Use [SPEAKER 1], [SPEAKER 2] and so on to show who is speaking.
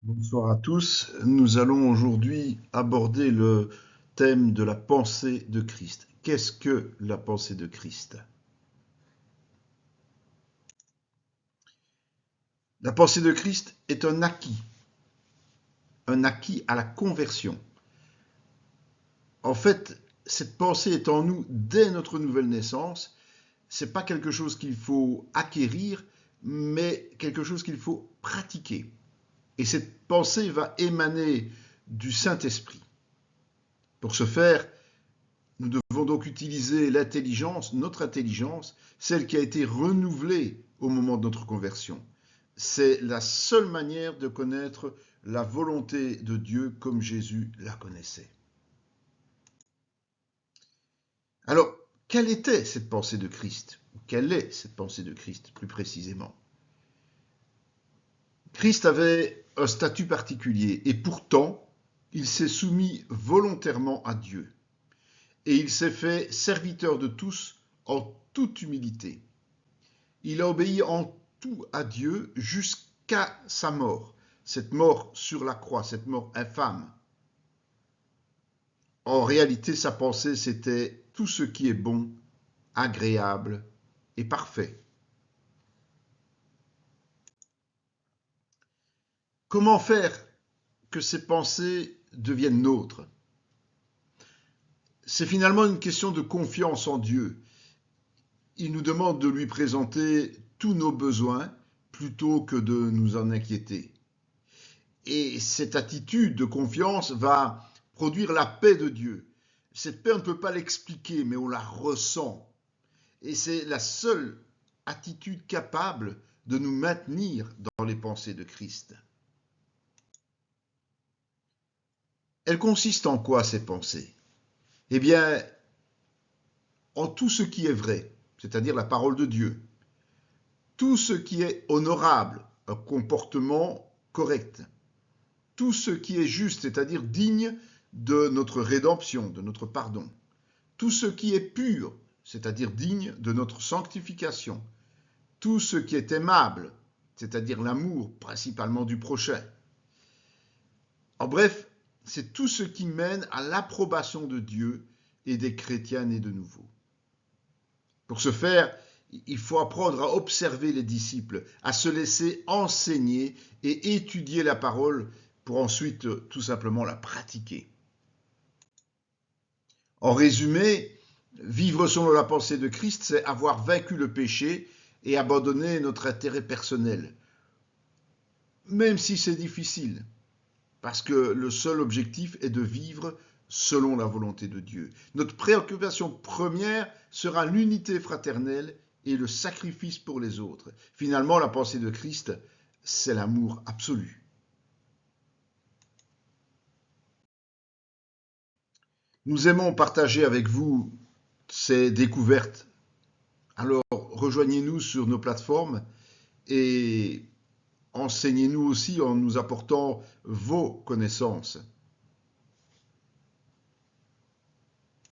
[SPEAKER 1] Bonsoir à tous. Nous allons aujourd'hui aborder le thème de la pensée de Christ. Qu'est-ce que la pensée de Christ? La pensée de Christ est un acquis à la conversion. En fait, cette pensée est en nous dès notre nouvelle naissance. C'est pas quelque chose qu'il faut acquérir, mais quelque chose qu'il faut pratiquer. Et cette pensée va émaner du Saint-Esprit. Pour ce faire, nous devons donc utiliser l'intelligence, notre intelligence, celle qui a été renouvelée au moment de notre conversion. C'est la seule manière de connaître la volonté de Dieu comme Jésus la connaissait. Alors, quelle était cette pensée de Christ? Quelle est cette pensée de Christ, plus précisément? Christ avait un statut particulier et pourtant, il s'est soumis volontairement à Dieu. Et il s'est fait serviteur de tous en toute humilité. Il a obéi en tout à Dieu jusqu'à sa mort, cette mort sur la croix, cette mort infâme. En réalité, sa pensée, c'était tout ce qui est bon, agréable et parfait. Comment faire que ces pensées deviennent nôtres? C'est finalement une question de confiance en Dieu. Il nous demande de lui présenter tous nos besoins plutôt que de nous en inquiéter. Et cette attitude de confiance va produire la paix de Dieu. Cette paix, on ne peut pas l'expliquer, mais on la ressent. Et c'est la seule attitude capable de nous maintenir dans les pensées de Christ. Elle consiste en quoi, ces pensées? Eh bien, en tout ce qui est vrai, c'est-à-dire la parole de Dieu, tout ce qui est honorable, un comportement correct, tout ce qui est juste, c'est-à-dire digne de notre rédemption, de notre pardon, tout ce qui est pur, c'est-à-dire digne de notre sanctification, tout ce qui est aimable, c'est-à-dire l'amour principalement du prochain. En bref, c'est tout ce qui mène à l'approbation de Dieu et des chrétiens nés de nouveau. Pour ce faire, il faut apprendre à observer les disciples, à se laisser enseigner et étudier la parole pour ensuite tout simplement la pratiquer. En résumé, vivre selon la pensée de Christ, c'est avoir vaincu le péché et abandonner notre intérêt personnel. Même si c'est difficile, parce que le seul objectif est de vivre selon la volonté de Dieu. Notre préoccupation première sera l'unité fraternelle et le sacrifice pour les autres. Finalement, la pensée de Christ, c'est l'amour absolu. Nous aimons partager avec vous ces découvertes. Alors, rejoignez-nous sur nos plateformes et enseignez-nous aussi en nous apportant vos connaissances.